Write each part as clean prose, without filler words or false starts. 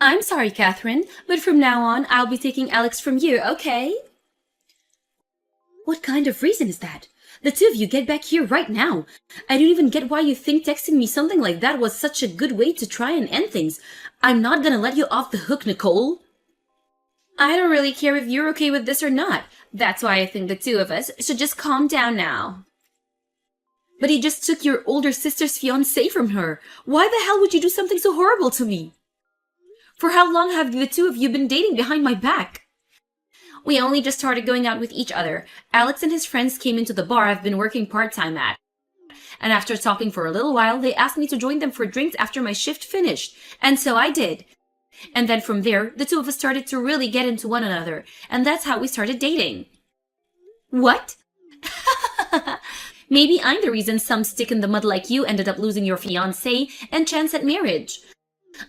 I'm sorry, Catherine, but from now on, I'll be taking Alex from you, okay? What kind of reason is that? The two of you get back here right now. I don't even get why you think texting me something like that was such a good way to try and end things. I'm not gonna let you off the hook, Nicole. I don't really care if you're okay with this or not. That's why I think the two of us should just calm down now. But he just took your older sister's fiancé from her. Why the hell would you do something so horrible to me? For how long have the two of you been dating behind my back? We only just started going out with each other. Alex and his friends came into the bar I've been working part-time at. And after talking for a little while, they asked me to join them for drinks after my shift finished. And so I did. And then from there, the two of us started to really get into one another. And that's how we started dating. What? Maybe I'm the reason some stick in the mud like you ended up losing your fiancé and chance at marriage.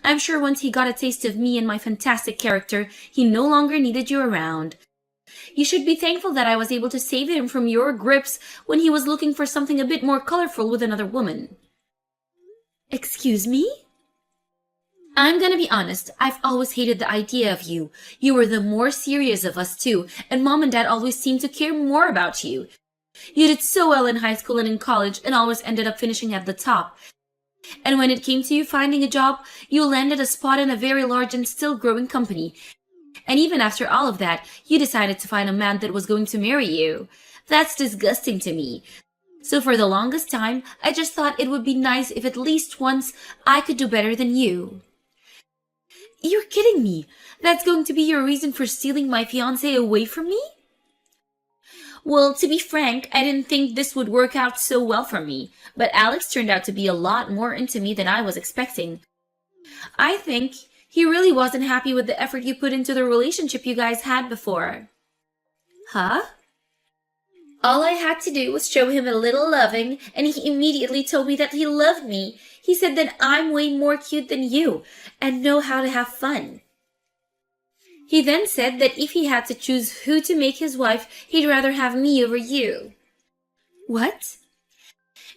I'm sure once he got a taste of me and my fantastic character, he no longer needed you around. You should be thankful that I was able to save him from your grips when he was looking for something a bit more colorful with another woman. Excuse me? I'm gonna be honest, I've always hated the idea of you. You were the more serious of us two, and Mom and Dad always seemed to care more about you. You did so well in high school and in college and always ended up finishing at the top. And when it came to you finding a job, you landed a spot in a very large and still growing company. And even after all of that, you decided to find a man that was going to marry you. That's disgusting to me. So for the longest time, I just thought it would be nice if at least once I could do better than you. You're kidding me. That's going to be your reason for stealing my fiancé away from me? Well, to be frank, I didn't think this would work out so well for me, but Alex turned out to be a lot more into me than I was expecting. I think he really wasn't happy with the effort you put into the relationship you guys had before. Huh? All I had to do was show him a little loving, and he immediately told me that he loved me. He said that I'm way more cute than you, and know how to have fun. He then said that if he had to choose who to make his wife, he'd rather have me over you. What?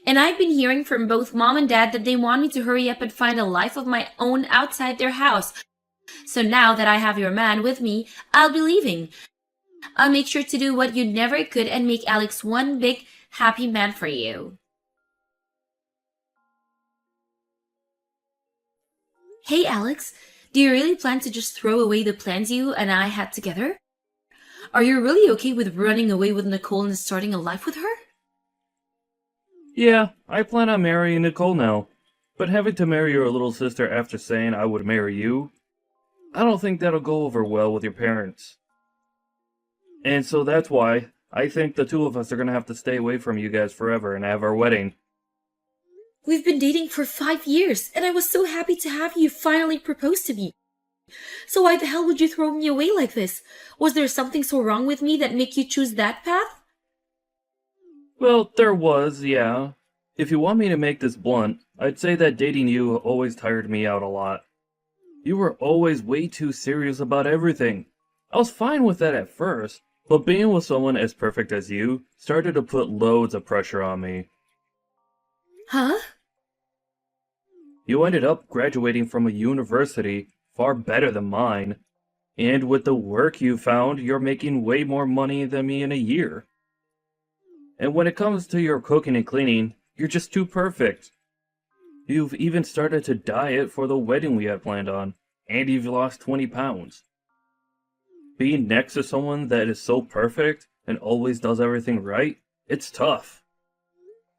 And I've been hearing from both Mom and Dad that they want me to hurry up and find a life of my own outside their house. So now that I have your man with me, I'll be leaving. I'll make sure to do what you never could and make Alex one big, happy man for you. Hey, Alex. Do you really plan to just throw away the plans you and I had together? Are you really okay with running away with Nicole and starting a life with her? Yeah, I plan on marrying Nicole now. But having to marry your little sister after saying I would marry you, I don't think that'll go over well with your parents. And so that's why I think the two of us are gonna have to stay away from you guys forever and have our wedding. We've been dating for 5 years, and I was so happy to have you finally propose to me. So why the hell would you throw me away like this? Was there something so wrong with me that made you choose that path? Well, there was, yeah. If you want me to make this blunt, I'd say that dating you always tired me out a lot. You were always way too serious about everything. I was fine with that at first, but being with someone as perfect as you started to put loads of pressure on me. Huh? You ended up graduating from a university far better than mine, and with the work you found, you're making way more money than me in a year. And when it comes to your cooking and cleaning, you're just too perfect. You've even started to diet for the wedding we had planned on, and you've lost 20 pounds. Being next to someone that is so perfect and always does everything right, it's tough.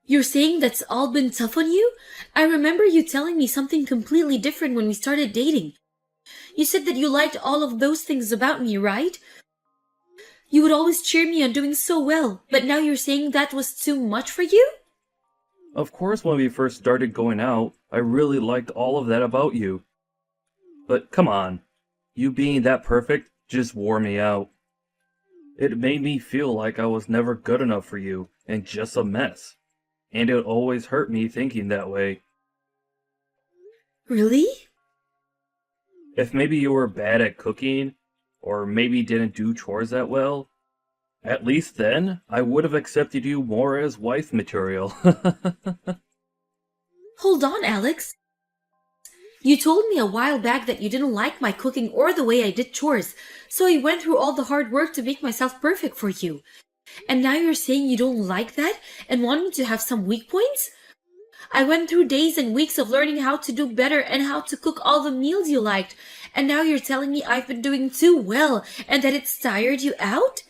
You're saying that's all been tough on you? I remember you telling me something completely different when we started dating. You said that you liked all of those things about me, right? You would always cheer me on doing so well, but now you're saying that was too much for you? Of course, when we first started going out, I really liked all of that about you. But come on, you being that perfect just wore me out. It made me feel like I was never good enough for you and just a mess. And it always hurt me thinking that way. Really? If maybe you were bad at cooking, or maybe didn't do chores that well, at least then I would have accepted you more as wife material. Hold on, Alex. You told me a while back that you didn't like my cooking or the way I did chores, so I went through all the hard work to make myself perfect for you. And now you're saying you don't like that and want me to have some weak points? I went through days and weeks of learning how to do better and how to cook all the meals you liked, and now you're telling me I've been doing too well and that it's tired you out?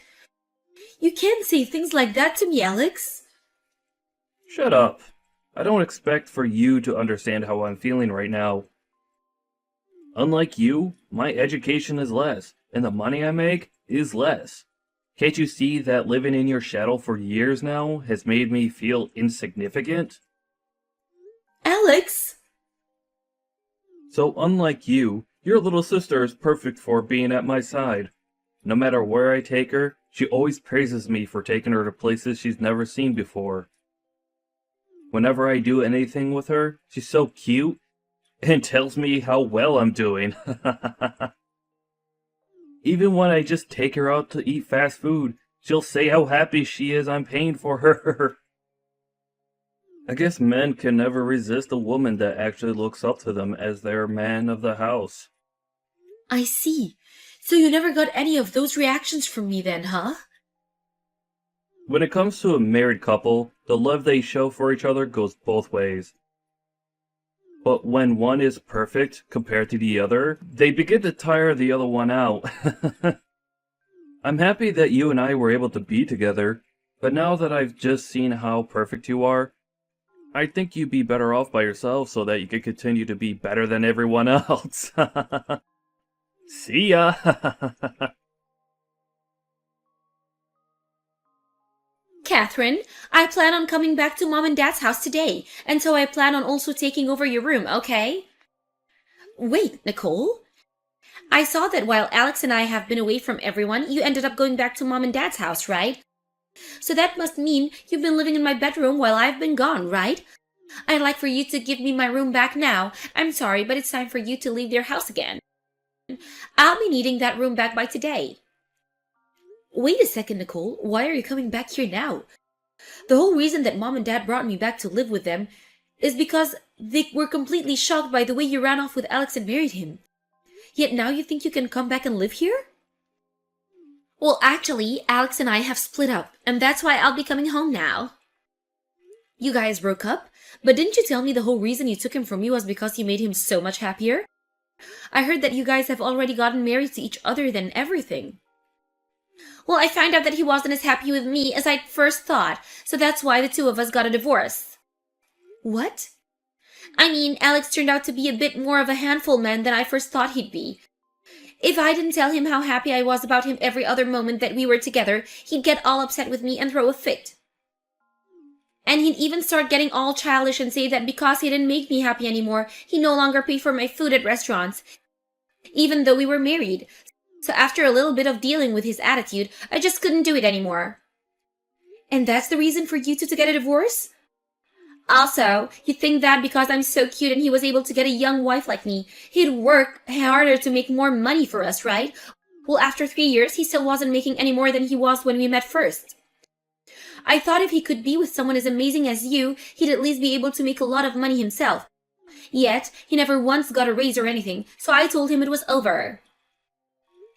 You can't say things like that to me, Alex. Shut up. I don't expect for you to understand how I'm feeling right now. Unlike you, my education is less, and the money I make is less. Can't you see that living in your shadow for years now has made me feel insignificant? Alex! So unlike you, your little sister is perfect for being at my side. No matter where I take her, she always praises me for taking her to places she's never seen before. Whenever I do anything with her, she's so cute and tells me how well I'm doing. Even when I just take her out to eat fast food, she'll say how happy she is I'm paying for her. I guess men can never resist a woman that actually looks up to them as their man of the house. I see. So you never got any of those reactions from me then, huh? When it comes to a married couple, the love they show for each other goes both ways. But when one is perfect compared to the other, they begin to tire the other one out. I'm happy that you and I were able to be together, but now that I've just seen how perfect you are, I think you'd be better off by yourself so that you could continue to be better than everyone else. See ya! Catherine, I plan on coming back to Mom and Dad's house today, and so I plan on also taking over your room, okay? Wait, Nicole? I saw that while Alex and I have been away from everyone, you ended up going back to Mom and Dad's house, right? So that must mean you've been living in my bedroom while I've been gone, right? I'd like for you to give me my room back now. I'm sorry, but it's time for you to leave your house again. I'll be needing that room back by today. Wait a second, Nicole. Why are you coming back here now? The whole reason that Mom and Dad brought me back to live with them is because they were completely shocked by the way you ran off with Alex and married him. Yet now you think you can come back and live here? Well, actually, Alex and I have split up, and that's why I'll be coming home now. You guys broke up? But didn't you tell me the whole reason you took him from me was because you made him so much happier? I heard that you guys have already gotten married to each other and everything. Well, I found out that he wasn't as happy with me as I'd first thought, so that's why the two of us got a divorce. What? I mean, Alex turned out to be a bit more of a handful man than I first thought he'd be. If I didn't tell him how happy I was about him every other moment that we were together, he'd get all upset with me and throw a fit. And he'd even start getting all childish and say that because he didn't make me happy anymore, he no longer paid for my food at restaurants, even though we were married. So after a little bit of dealing with his attitude, I just couldn't do it anymore. And that's the reason for you two to get a divorce? Also, you think that because I'm so cute and he was able to get a young wife like me, he'd work harder to make more money for us, right? Well, after 3 years, he still wasn't making any more than he was when we met first. I thought if he could be with someone as amazing as you, he'd at least be able to make a lot of money himself. Yet, he never once got a raise or anything, so I told him it was over.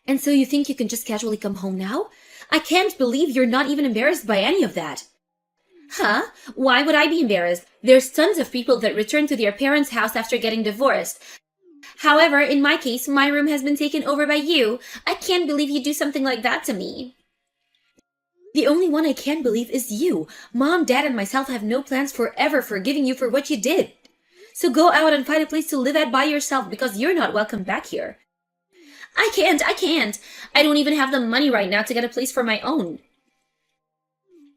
And so you think you can just casually come home now? I can't believe you're not even embarrassed by any of that. Huh? Why would I be embarrassed? There's tons of people that return to their parents' house after getting divorced. However, in my case, my room has been taken over by you. I can't believe you'd do something like that to me. The only one I can't believe is you. Mom, Dad, and myself have no plans forever forgiving you for what you did. So go out and find a place to live at by yourself because you're not welcome back here. I can't. I don't even have the money right now to get a place for my own.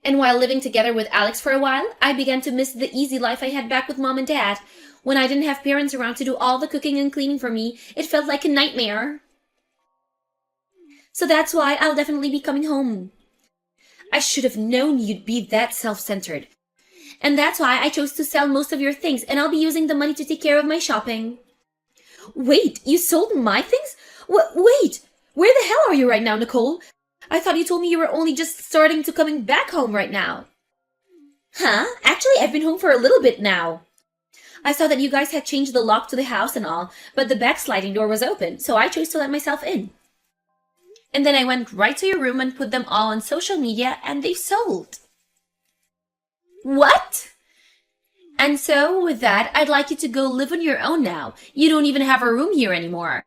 And while living together with Alex for a while, I began to miss the easy life I had back with Mom and Dad. When I didn't have parents around to do all the cooking and cleaning for me, it felt like a nightmare. So that's why I'll definitely be coming home. I should have known you'd be that self-centered. And that's why I chose to sell most of your things, and I'll be using the money to take care of my shopping. Wait, you sold my things? Wait, where the hell are you right now, Nicole? I thought you told me you were only just starting to coming back home right now. Huh? Actually, I've been home for a little bit now. I saw that you guys had changed the lock to the house and all, but the back sliding door was open, so I chose to let myself in. And then I went right to your room and put them all on social media, and they sold. What? And so, with that, I'd like you to go live on your own now. You don't even have a room here anymore.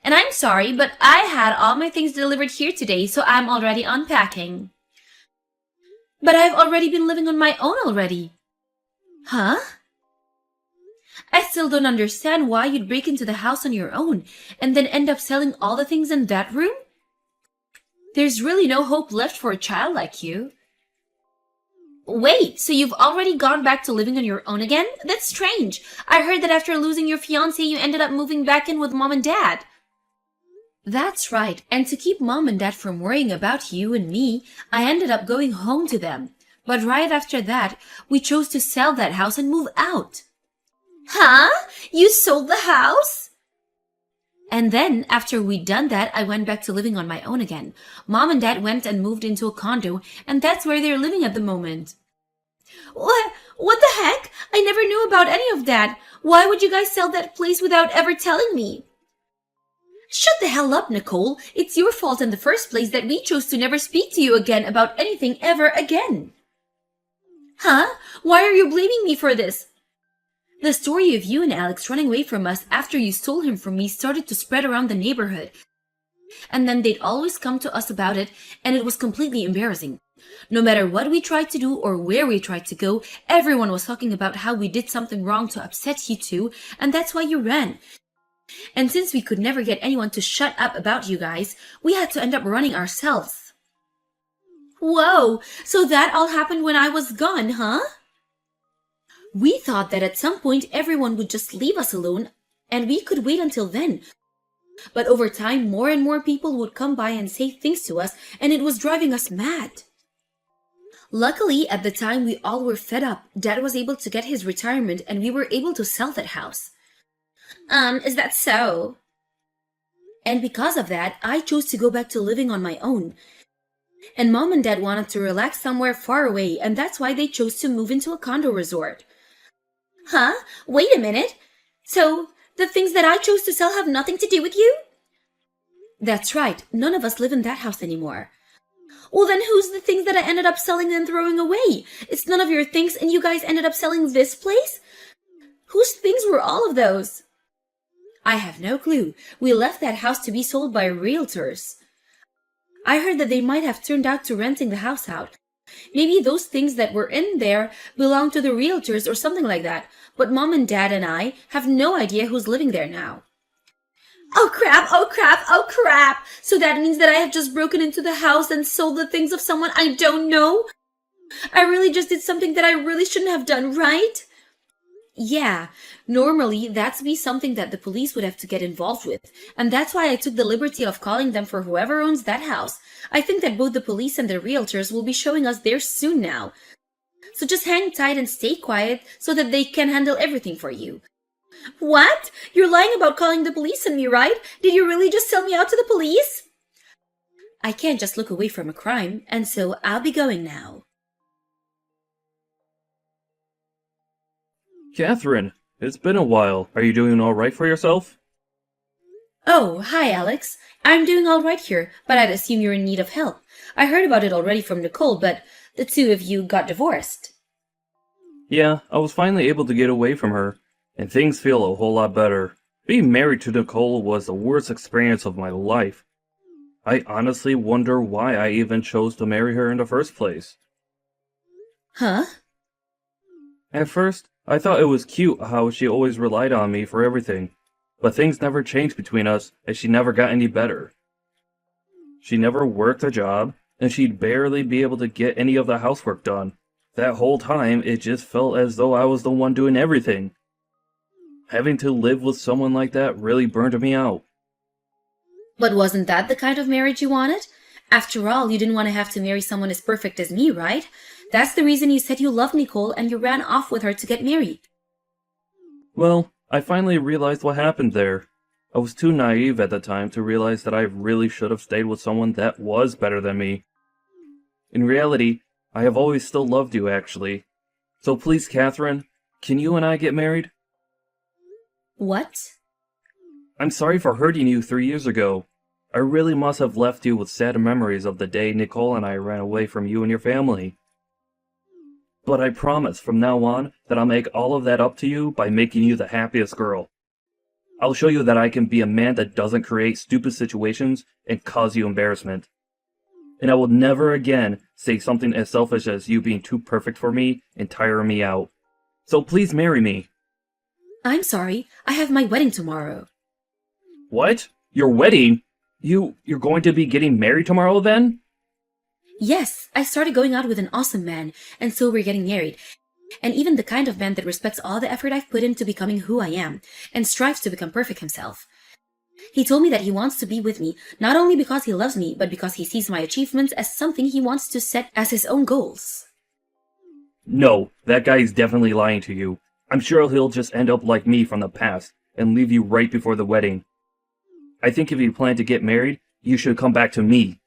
And I'm sorry, but I had all my things delivered here today, so I'm already unpacking. But I've already been living on my own already. Huh? I still don't understand why you'd break into the house on your own and then end up selling all the things in that room. There's really no hope left for a child like you. Wait, so you've already gone back to living on your own again? That's strange. I heard that after losing your fiancé, you ended up moving back in with Mom and Dad. That's right, and to keep Mom and Dad from worrying about you and me, I ended up going home to them. But right after that, we chose to sell that house and move out. Huh? You sold the house? And then, after we'd done that, I went back to living on my own again. Mom and Dad went and moved into a condo, and that's where they're living at the moment. What the heck? I never knew about any of that. Why would you guys sell that place without ever telling me? Shut the hell up, Nicole. It's your fault in the first place that we chose to never speak to you again about anything ever again. Huh? Why are you blaming me for this? The story of you and Alex running away from us after you stole him from me started to spread around the neighborhood. And then they'd always come to us about it, and it was completely embarrassing. No matter what we tried to do or where we tried to go, everyone was talking about how we did something wrong to upset you two, and that's why you ran. And since we could never get anyone to shut up about you guys, we had to end up running ourselves. Whoa, so that all happened when I was gone, huh? We thought that at some point everyone would just leave us alone, and we could wait until then. But over time, more and more people would come by and say things to us, and it was driving us mad. Luckily, at the time we all were fed up, Dad was able to get his retirement, and we were able to sell that house. Is that so? And because of that, I chose to go back to living on my own. And Mom and Dad wanted to relax somewhere far away, and that's why they chose to move into a condo resort. Huh? Wait a minute. So, the things that I chose to sell have nothing to do with you? That's right. None of us live in that house anymore. Well, then who's the things that I ended up selling and throwing away? It's none of your things, and you guys ended up selling this place? Whose things were all of those? I have no clue. We left that house to be sold by realtors. I heard that they might have turned out to renting the house out. Maybe those things that were in there belong to the realtors or something like that, but Mom and Dad and I have no idea who's living there now. Oh crap, oh crap, oh crap! So that means that I have just broken into the house and sold the things of someone I don't know? I really just did something that I really shouldn't have done, right? Yeah, normally that'd be something that the police would have to get involved with, and that's why I took the liberty of calling them for whoever owns that house. I think that both the police and the realtors will be showing us there soon now. So just hang tight and stay quiet so that they can handle everything for you. What? You're lying about calling the police on me, right? Did you really just sell me out to the police? I can't just look away from a crime, and so I'll be going now. Catherine, it's been a while. Are you doing all right for yourself? Oh, hi, Alex. I'm doing all right here, but I'd assume you're in need of help. I heard about it already from Nicole, but the two of you got divorced. Yeah, I was finally able to get away from her, and things feel a whole lot better. Being married to Nicole was the worst experience of my life. I honestly wonder why I even chose to marry her in the first place. Huh? At first, I thought it was cute how she always relied on me for everything, but things never changed between us, and she never got any better. She never worked a job, and she'd barely be able to get any of the housework done. That whole time, it just felt as though I was the one doing everything. Having to live with someone like that really burned me out. But wasn't that the kind of marriage you wanted? After all, you didn't want to have to marry someone as perfect as me, right? That's the reason you said you loved Nicole and you ran off with her to get married. Well, I finally realized what happened there. I was too naive at the time to realize that I really should have stayed with someone that was better than me. In reality, I have always still loved you, actually. So please, Catherine, Can you and I get married? What? I'm sorry for hurting you 3 years ago. I really must have left you with sad memories of the day Nicole and I ran away from you and your family. But I promise from now on that I'll make all of that up to you by making you the happiest girl. I'll show you that I can be a man that doesn't create stupid situations and cause you embarrassment. And I will never again say something as selfish as you being too perfect for me and tiring me out. So please marry me. I'm sorry, I have my wedding tomorrow. What? Your wedding? You're going to be getting married tomorrow then? Yes, I started going out with an awesome man, and so we're getting married. And even the kind of man that respects all the effort I've put into becoming who I am, and strives to become perfect himself. He told me that he wants to be with me, not only because he loves me, but because he sees my achievements as something he wants to set as his own goals. No, that guy is definitely lying to you. I'm sure he'll just end up like me from the past, and leave you right before the wedding. I think if you plan to get married, you should come back to me.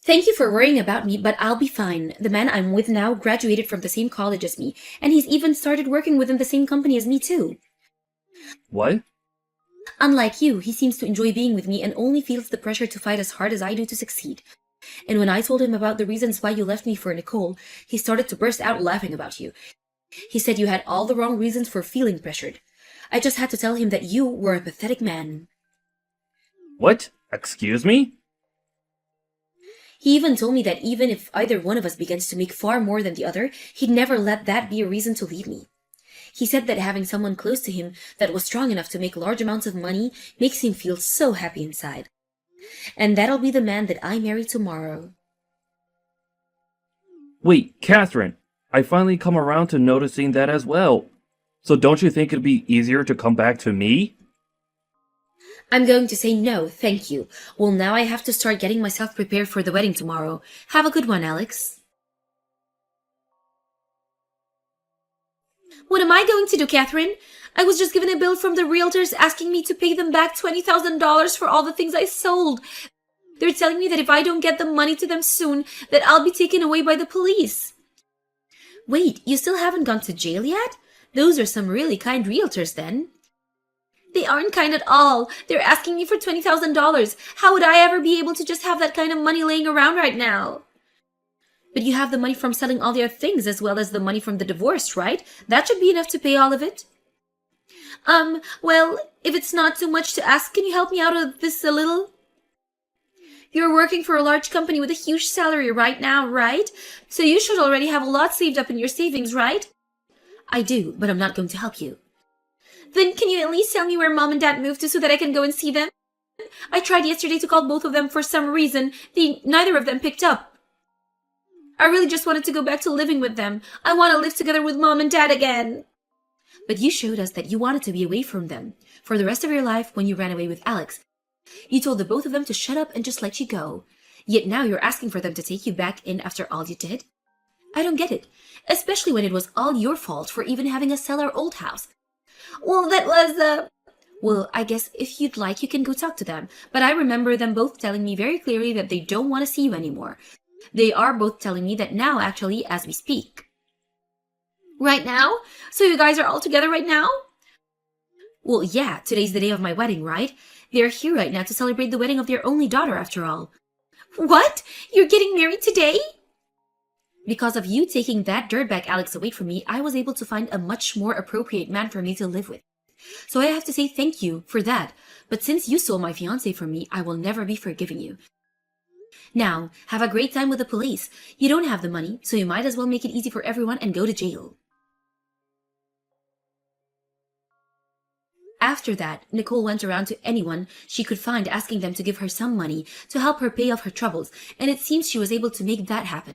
Thank you for worrying about me, but I'll be fine. The man I'm with now graduated from the same college as me, and he's even started working within the same company as me too. What? Unlike you, he seems to enjoy being with me and only feels the pressure to fight as hard as I do to succeed. And when I told him about the reasons why you left me for Nicole, he started to burst out laughing about you. He said you had all the wrong reasons for feeling pressured. I just had to tell him that you were a pathetic man. What? Excuse me? He even told me that even if either one of us begins to make far more than the other, he'd never let that be a reason to leave me. He said that having someone close to him that was strong enough to make large amounts of money makes him feel so happy inside. And that'll be the man that I marry tomorrow. Wait, Catherine, I finally come around to noticing that as well. So don't you think it'd be easier to come back to me? I'm going to say no, thank you. Well, now I have to start getting myself prepared for the wedding tomorrow. Have a good one, Alex. What am I going to do, Catherine? I was just given a bill from the realtors asking me to pay them back $20,000 for all the things I sold. They're telling me that if I don't get the money to them soon, that I'll be taken away by the police. Wait, you still haven't gone to jail yet? Those are some really kind realtors then. They aren't kind at all. They're asking me for $20,000. How would I ever be able to just have that kind of money laying around right now? But you have the money from selling all the other things as well as the money from the divorce, right? That should be enough to pay all of it. Well, if it's not too much to ask, can you help me out of this a little? You're working for a large company with a huge salary right now, right? So you should already have a lot saved up in your savings, right? I do, but I'm not going to help you. Then can you at least tell me where Mom and Dad moved to so that I can go and see them? I tried yesterday to call both of them for some reason. Neither of them picked up. I really just wanted to go back to living with them. I want to live together with Mom and Dad again. But you showed us that you wanted to be away from them for the rest of your life when you ran away with Alex. You told the both of them to shut up and just let you go. Yet now you're asking for them to take you back in after all you did? I don't get it, especially when it was all your fault for even having us sell our old house. Well, that was, Well, I guess if you'd like, you can go talk to them. But I remember them both telling me very clearly that they don't want to see you anymore. They are both telling me that now, actually, as we speak. Right now? So you guys are all together right now? Well, yeah, today's the day of my wedding, right? They're here right now to celebrate the wedding of their only daughter, after all. What? You're getting married today? Because of you taking that dirtbag Alex away from me, I was able to find a much more appropriate man for me to live with. So I have to say thank you for that. But since you stole my fiancé from me, I will never be forgiving you. Now, have a great time with the police. You don't have the money, so you might as well make it easy for everyone and go to jail. After that, Nicole went around to anyone she could find asking them to give her some money to help her pay off her troubles, and it seems she was able to make that happen.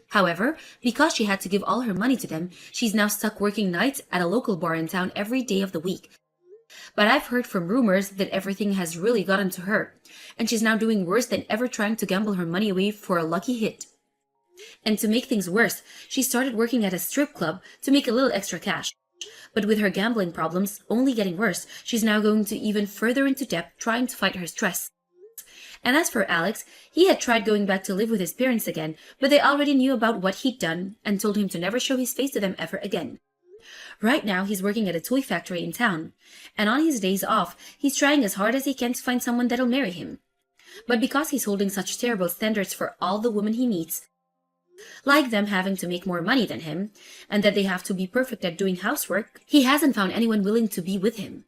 However, because she had to give all her money to them, she's now stuck working nights at a local bar in town every day of the week. But I've heard from rumors that everything has really gotten to her, and she's now doing worse than ever trying to gamble her money away for a lucky hit. And to make things worse, she started working at a strip club to make a little extra cash. But with her gambling problems only getting worse, she's now going to even further into debt trying to fight her stress. And as for Alex, he had tried going back to live with his parents again, but they already knew about what he'd done and told him to never show his face to them ever again. Right now, he's working at a toy factory in town, and on his days off, he's trying as hard as he can to find someone that'll marry him. But because he's holding such terrible standards for all the women he meets, like them having to make more money than him, and that they have to be perfect at doing housework, he hasn't found anyone willing to be with him.